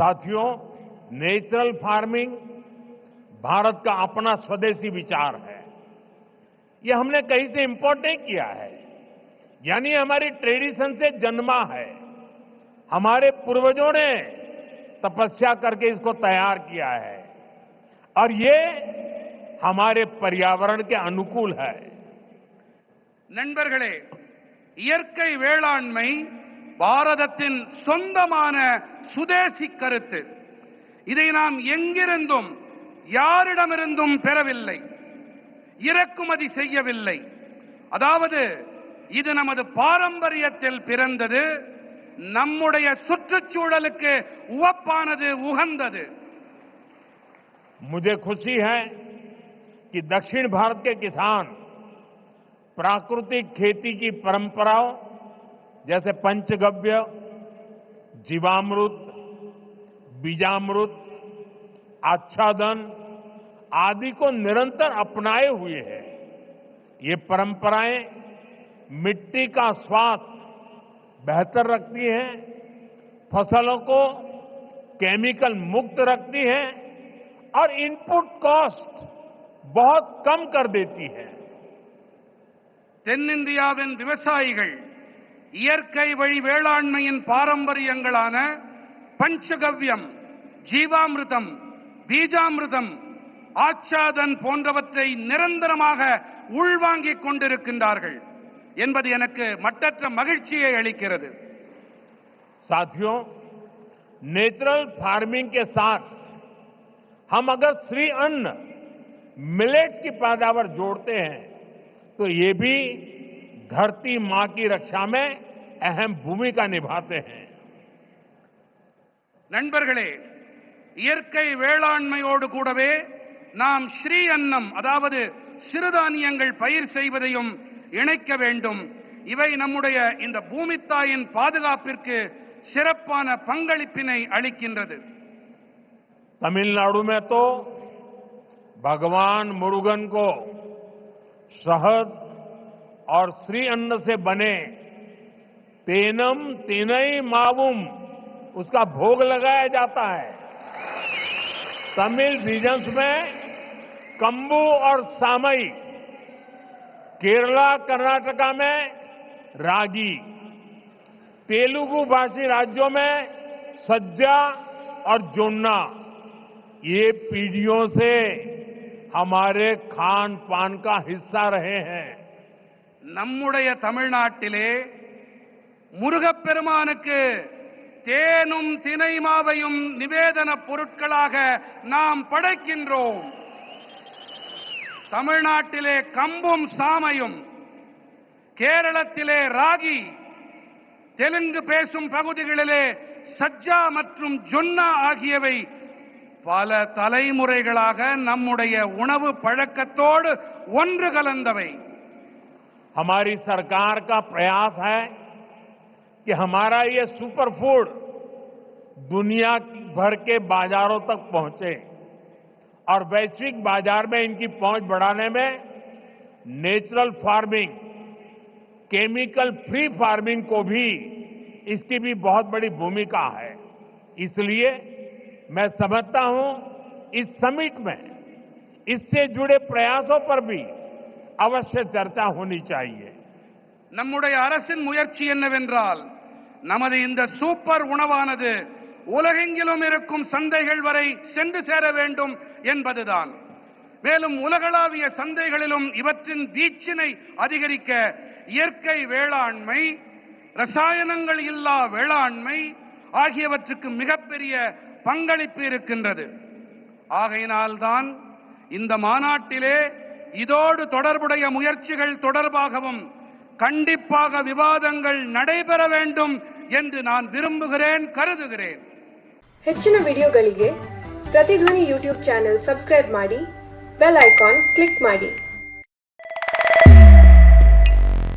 साथियों, natural farming Bharat का अपना स्वदेशी विचार है। ये हमने कहीं से इंपोर्ट नहीं किया है, यानी हमारी ट्रेडिशन से जन्मा है। हमारे पूर्वजों ने तपस्या करके इसको तैयार किया है और ये हमारे पर्यावरण के अनुकूल है। நண்பர்களே, இயற்கை வேளாண்மை பாரதத்தின் சொந்தமான சுதேசி கருத்து. இதை நாம் எங்கிருந்தும் யாரிடமிருந்தும் பெறவில்லை, இறக்குமதி செய்யவில்லை. அதாவது இது நமது பாரம்பரியத்தில் பிறந்தது, நம்முடைய சுற்றுச்சூழலுக்கு உவப்பானது, உகந்தது. मुझे खुशी है कि दक्षिण भारत के किसान प्राकृतिक खेती की परंपराओं जैसे पंचगव्य, जीवामृत, बीजामृत, आच्छादन आदि को निरंतर अपनाए हुए हैं। ये परंपराएं मिट्टी का स्वास्थ्य बेहतर रखती हैं, फसलों को केमिकल मुक्त रखती हैं और इनपुट कॉस्ट बहुत कम कर देती है। தென்னிந்தியாவின் விவசாயிகள் இயற்கை வழி வேளாண்மையின் பாரம்பரியங்களான பஞ்சகவ்யம், ஜீவாமிர்தம், பீஜாமிர்தம், ஆச்சாதன் போன்றவற்றை நிரந்தரமாக உள்வாங்கிக் கொண்டிருக்கின்றார்கள் என்பது எனக்கு மட்டற்ற மகிழ்ச்சியை அளிக்கிறது. साथियों, नेचुरल फार्मिंग के साथ हम अगर श्री अन्न, मिलेट्स की पैदावार जोड़ते हैं तो ये भी धरती मां की रक्षा में अहम भूमिका निभाते हैं। நண்பர்களே, இயற்கை வேளாண்மையோடு கூடவே நாம் ஸ்ரீ அன்னம், அதாவது சிறுதானியங்கள் பயிர் செய்வதையும் இணைக்க வேண்டும். இவை நம்முடைய இந்த பூமித்தாயின் பாதுகாப்பிற்கு சிறப்பான பங்களிப்பினை அளிக்கின்றது. तमिलनाडु में तो भगवान मुरुगन को शहद और श्री अन्न से बने तेनम तिनई मावुम उसका भोग लगाया जाता है। तमिल रीजन्स में कंबू और सामई, केरला कर्नाटका में रागी, तेलुगु भाषी राज्यों में सज्जा और जोन्ना, ये पीढ़ियों से हमारे खान पान का हिस्सा रहे हैं। நம்முடைய தமிழ்நாட்டிலே முருகப்பெருமானுக்கு தேனும் தினைமாவையும் நிவேதன பொருட்களாக நாம் படைக்கின்றோம். தமிழ்நாட்டிலே கம்பும் சாமையும், கேரளத்திலே ராகி, தெலுங்கு பேசும் பகுதிகளிலே சஜ்ஜா மற்றும் ஜொன்னா ஆகியவை பல தலைமுறைகளாக நம்முடைய உணவு பழக்கத்தோடு ஒன்று கலந்தவை. हमारी सरकार का प्रयास है कि हमारा ये सुपर फूड दुनिया भर के बाजारों तक पहुंचे और वैश्विक बाजार में इनकी पहुंच बढ़ाने में natural farming, chemical free farming को भी, इसकी भी बहुत बड़ी भूमिका है। इसलिए मैं समझता हूं इस समिट में इससे जुड़े प्रयासों पर भी अवश्य चर्चा होनी चाहिए। நம்முடைய அரசின் முயற்சி என்னவென்றால், நமது இந்த சூப்பர் உணவானது உலகெங்கிலும் இருக்கும் சந்தைகள் வரை சென்று சேர வேண்டும் என்பதுதான். மேலும் உலகளாவிய சந்தைகளிலும் இவற்றின் வீச்சினை அதிகரிக்க இயற்கை வேளாண்மை, ரசாயனங்கள் இல்லா வேளாண்மை ஆகியவற்றுக்கு மிகப்பெரிய பங்களிப்பு இருக்கின்றது. ஆகையினால்தான் இந்த மாநாட்டிலே இதோடு தொடர்புடைய முயற்சிகள் தொடர்பாகவும் கண்டிப்பாக விவாதங்கள் நடைபெற வேண்டும் ಎಂದು ನಾನು ವಿರುಂಬುகிறேன், ಕರೆದುகிறேன். ಹೆಚ್ಚಿನ ವಿಡಿಯೋಗಳಿಗೆ ಪ್ರತಿಧ್ವನಿ ಯೂಟ್ಯೂಬ್ ಚಾನೆಲ್ ಸಬ್ಸ್ಕ್ರೈಬ್ ಮಾಡಿ, ಬೆಲ್ ಐಕಾನ್ ಕ್ಲಿಕ್ ಮಾಡಿ.